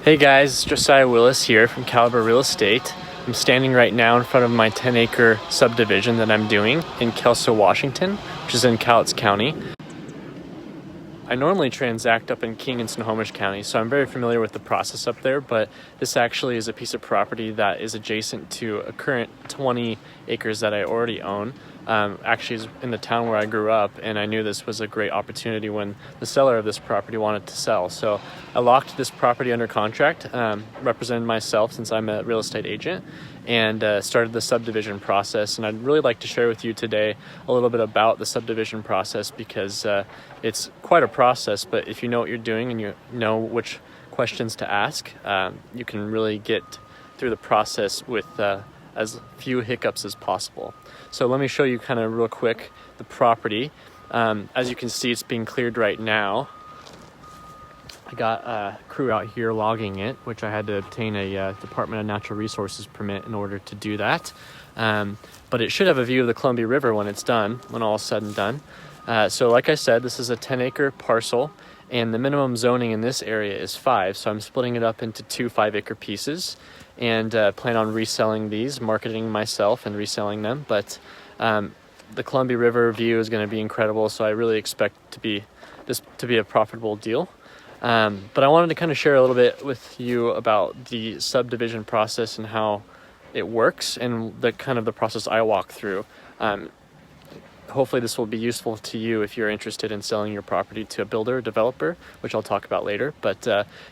Hey guys, it's Josiah Willis here from Caliber Real Estate. I'm standing right now in front of my 10-acre subdivision that I'm doing in Kelso, Washington, which is in Cowlitz County. I normally transact up in King and Snohomish County, so I'm very familiar with the process up there, but this actually is a piece of property that is adjacent to a current 20 acres that I already own. Actually is in the town where I grew up, and I knew this was a great opportunity when the seller of this property wanted to sell. So I locked this property under contract, represented myself since I'm a real estate agent, and started the subdivision process. And I'd really like to share with you today a little bit about the subdivision process because it's quite a process, but if you know what you're doing and you know which questions to ask, you can really get through the process with as few hiccups as possible. So let me show you kind of real quick the property. As you can see, it's being cleared right now. I got a crew out here logging it, which I had to obtain a Department of Natural Resources permit in order to do that. But it should have a view of the Columbia River when it's done, when all is said and done. So like I said, this is a 10-acre parcel, and the minimum zoning in this area is 5. So I'm splitting it up into 2 5-acre pieces, and plan on reselling these, marketing myself and reselling them. But the Columbia River view is going to be incredible, so I really expect this to be a profitable deal. But I wanted to kind of share a little bit with you about the subdivision process and how it works and the kind of the process I walk through. Hopefully this will be useful to you if you're interested in selling your property to a builder or developer, which I'll talk about later. But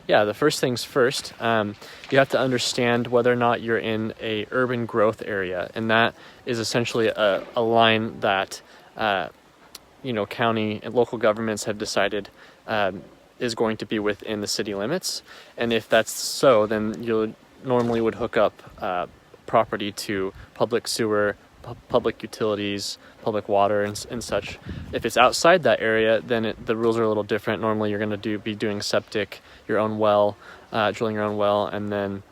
yeah, the first things first, you have to understand whether or not you're in a urban growth area. And that is essentially a line that, county and local governments have decided is going to be within the city limits. And if that's so, then you normally would hook up property to public sewer, public utilities, public water, and such. If it's outside that area, then the rules are a little different. Normally you're going to be doing septic, your own well, drilling your own well, and then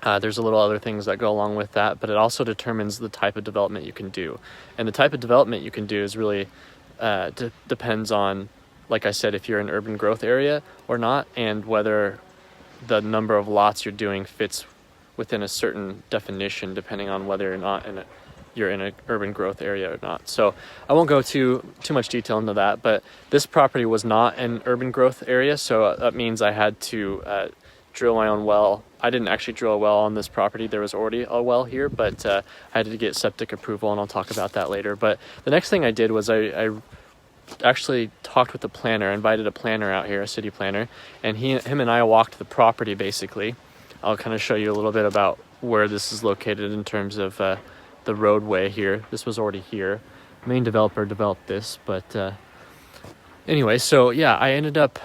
there's a little other things that go along with that, but it also determines the type of development you can do. And the type of development you can do is really depends on, like I said, if you're in an urban growth area or not, and whether the number of lots you're doing fits within a certain definition, depending on whether or not you're in an urban growth area or not. So I won't go too much detail into that, but this property was not an urban growth area, so that means I had to drill my own well. I didn't actually drill a well on this property. There was already a well here, but I had to get septic approval, and I'll talk about that later. But the next thing I did was I actually talked with the planner, invited a planner out here, a city planner, and him and I walked the property basically. I'll kind of show you a little bit about where this is located in terms of the roadway here. This was already here. Main developer developed this, but anyway, so yeah, I ended up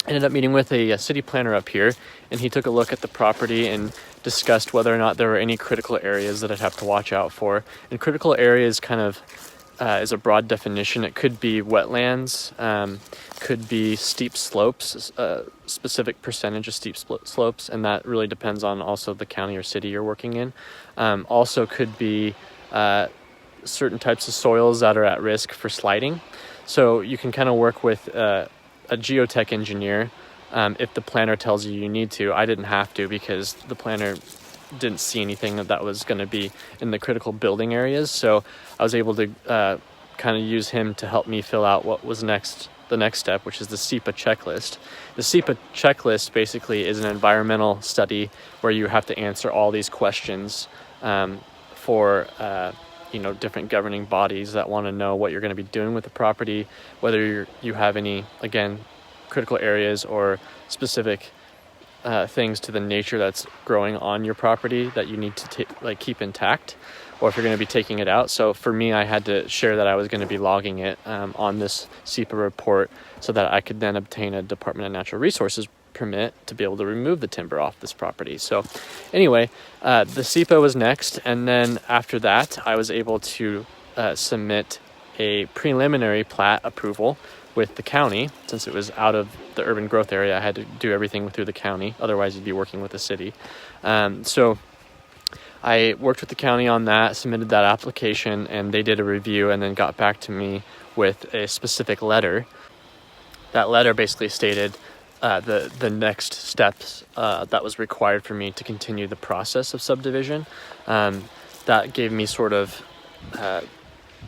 meeting with a city planner up here, and he took a look at the property and discussed whether or not there were any critical areas that I'd have to watch out for. And critical areas kind of is a broad definition. It could be wetlands, could be steep slopes, a specific percentage of steep slopes, and that really depends on also the county or city you're working in. Also could be certain types of soils that are at risk for sliding. So you can kind of work with a geotech engineer if the planner tells you need to. I didn't have to because the planner didn't see anything that was going to be in the critical building areas. So I was able to kind of use him to help me fill out what was the next step, which is the CEPA checklist. The CEPA checklist basically is an environmental study where you have to answer all these questions for different governing bodies that want to know what you're going to be doing with the property, whether you have any, again, critical areas or specific things to the nature that's growing on your property that you need to keep intact, or if you're going to be taking it out. So for me, I had to share that I was going to be logging it on this CEPA report so that I could then obtain a Department of Natural Resources permit to be able to remove the timber off this property. So anyway, the CEPA was next, and then after that, I was able to submit a preliminary plat approval with the county. Since it was out of the urban growth area, I had to do everything through the county. Otherwise, you'd be working with the city. So I worked with the county on that, submitted that application, and they did a review and then got back to me with a specific letter. That letter basically stated the next steps that was required for me to continue the process of subdivision. That gave me sort of,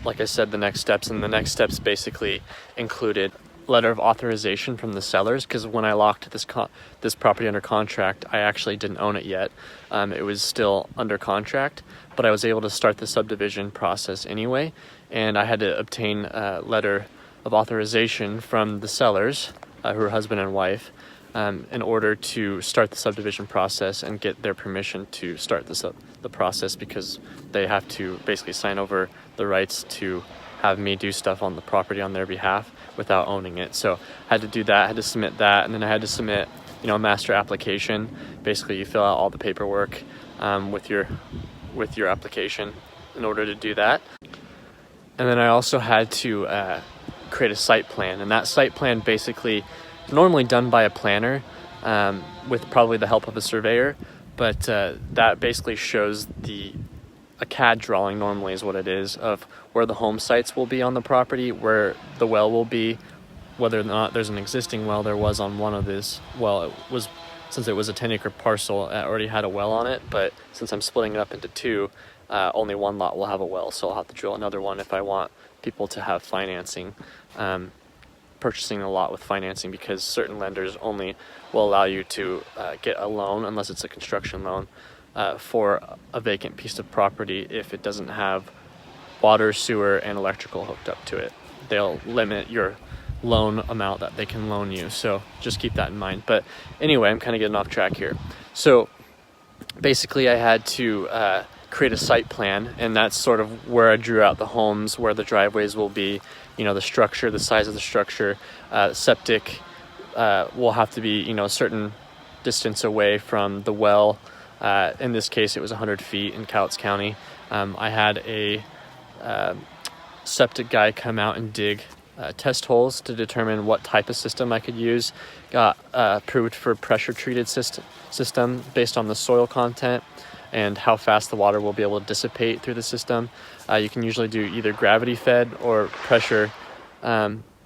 like I said, the next steps, and the next steps basically included letter of authorization from the sellers, because when I locked this property under contract, I actually didn't own it yet. It was still under contract, but I was able to start the subdivision process anyway, and I had to obtain a letter of authorization from the sellers, who are husband and wife, in order to start the subdivision process and get their permission to start the process, because they have to basically sign over the rights to have me do stuff on the property on their behalf without owning it. So I had to do that, I had to submit that, and then I had to submit, a master application. Basically, you fill out all the paperwork with your application in order to do that. And then I also had to create a site plan, and that site plan basically normally done by a planner with probably the help of a surveyor, but that basically shows a CAD drawing normally is what it is, of where the home sites will be on the property, where the well will be, whether or not there's an existing well. There was on one of this. Well, since it was a 10-acre parcel, it already had a well on it, but since I'm splitting it up into two, only one lot will have a well, so I'll have to drill another one if I want people to have financing, purchasing a lot with financing, because certain lenders only will allow you to get a loan, unless it's a construction loan, for a vacant piece of property if it doesn't have water, sewer, and electrical hooked up to it. They'll limit your loan amount that they can loan you, so just keep that in mind. But anyway, I'm kind of getting off track here. So basically I had to create a site plan, and that's sort of where I drew out the homes, where the driveways will be, the structure, the size of the structure. Septic will have to be, a certain distance away from the well. In this case, it was 100 feet in Cowlitz County. I had a septic guy come out and dig test holes to determine what type of system I could use. Got approved for pressure treated system based on the soil content and how fast the water will be able to dissipate through the system. You can usually do either gravity fed or pressure.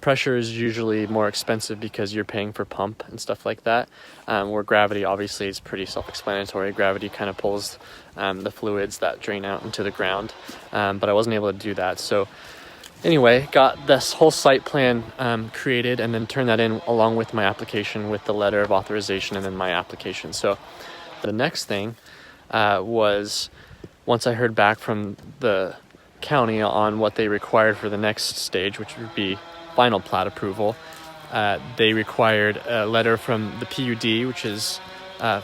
Pressure is usually more expensive because you're paying for pump and stuff like that, where gravity obviously is pretty self-explanatory. Gravity kind of pulls the fluids that drain out into the ground, but I wasn't able to do that. So anyway, got this whole site plan created, and then turned that in along with my application with the letter of authorization and then my application. So the next thing was, once I heard back from the county on what they required for the next stage, which would be final plat approval, they required a letter from the PUD, which is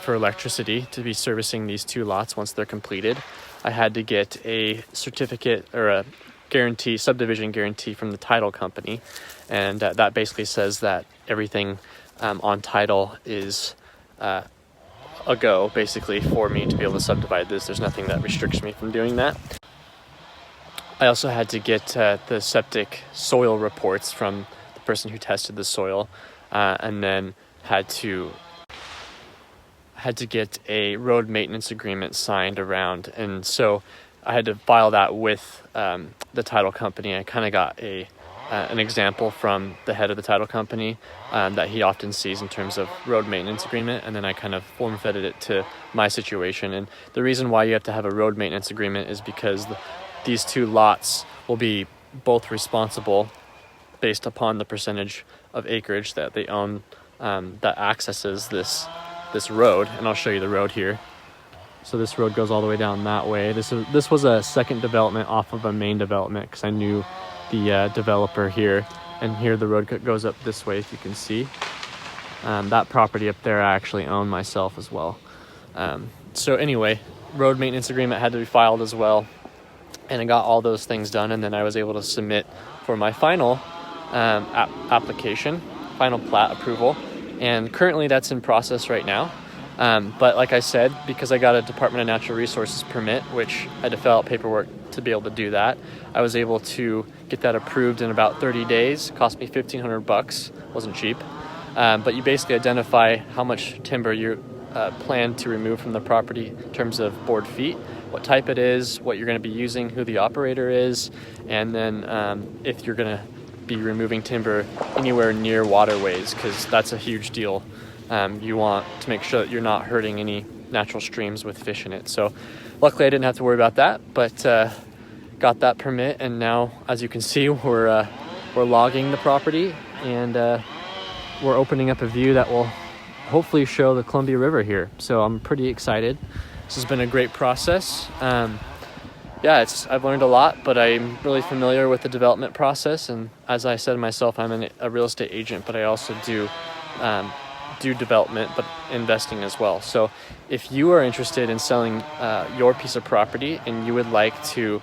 for electricity, to be servicing these two lots once they're completed. I had to get a certificate or a guarantee, subdivision guarantee, from the title company, and that basically says that everything on title is a go, basically, for me to be able to subdivide this. There's nothing that restricts me from doing that. I also had to get the septic soil reports from the person who tested the soil, and then had to get a road maintenance agreement signed around. And so I had to file that with the title company. I kind of got an example from the head of the title company that he often sees in terms of road maintenance agreement, and then I kind of form-fitted it to my situation. And the reason why you have to have a road maintenance agreement is because these two lots will be both responsible based upon the percentage of acreage that they own that accesses this road. And I'll show you the road here. So this road goes all the way down that way. This was a second development off of a main development, because I knew the developer here. And here the road goes up this way, if you can see. That property up there I actually own myself as well. So anyway, road maintenance agreement had to be filed as well. And I got all those things done, and then I was able to submit for my final application, final plat approval. And currently that's in process right now. But like I said, because I got a Department of Natural Resources permit, which I had to fill out paperwork to be able to do that, I was able to get that approved in about 30 days. It cost me $1,500. Wasn't cheap. But you basically identify how much timber you plan to remove from the property in terms of board feet, what type it is, what you're going to be using, who the operator is, and then if you're going to be removing timber anywhere near waterways, because that's a huge deal. You want to make sure that you're not hurting any natural streams with fish in it. So luckily I didn't have to worry about that, but got that permit, and now, as you can see, we're logging the property, and we're opening up a view that will hopefully show the Columbia River here. So I'm pretty excited. This has been a great process. I've learned a lot, but I'm really familiar with the development process. And as I said myself, I'm a real estate agent, but I also do development, but investing as well. So if you are interested in selling your piece of property and you would like to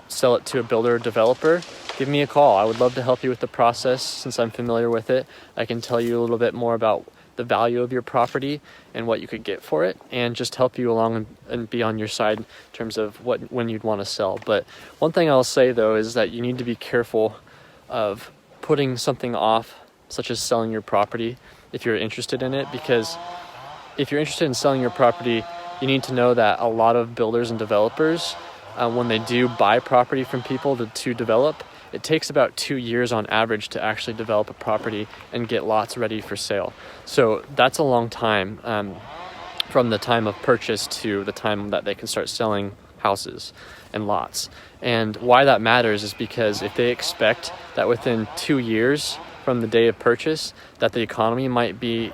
sell it to a builder or developer, give me a call. I would love to help you with the process. Since I'm familiar with it, I can tell you a little bit more about the value of your property and what you could get for it, and just help you along and be on your side in terms of when you'd want to sell. But one thing I'll say though is that you need to be careful of putting something off, such as selling your property, if you're interested in it, because if you're interested in selling your property, you need to know that a lot of builders and developers, when they do buy property from people to develop, it takes about 2 years on average to actually develop a property and get lots ready for sale. So that's a long time, from the time of purchase to the time that they can start selling houses and lots. And why that matters is because if they expect that within 2 years from the day of purchase that the economy might be,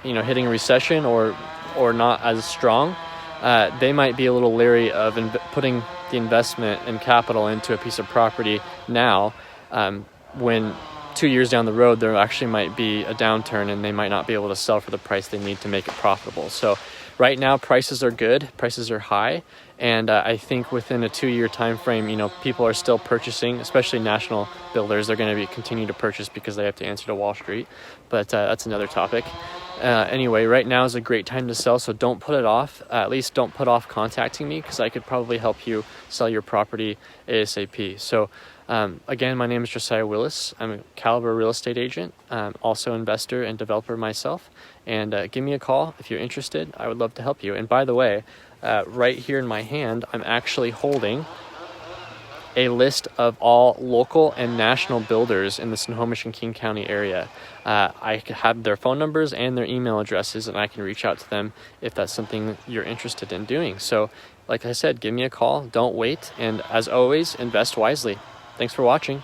hitting a recession or not as strong, they might be a little leery of putting the investment and capital into a piece of property now, when 2 years down the road there actually might be a downturn and they might not be able to sell for the price they need to make it profitable. So right now prices are good, prices are high, and I think within a 2-year time frame, people are still purchasing, especially national builders. They're going to continue to purchase because they have to answer to Wall Street, but that's another topic. Anyway, right now is a great time to sell, so don't put it off. At least don't put off contacting me, because I could probably help you sell your property ASAP. So again, my name is Josiah Willis. I'm a Caliber real estate agent, also investor and developer myself. And give me a call if you're interested. I would love to help you. And by the way, right here in my hand, I'm actually holding a list of all local and national builders in the Snohomish and King County area. I have their phone numbers and their email addresses, and I can reach out to them if that's something you're interested in doing. So like I said, give me a call, don't wait, and as always, invest wisely. Thanks for watching.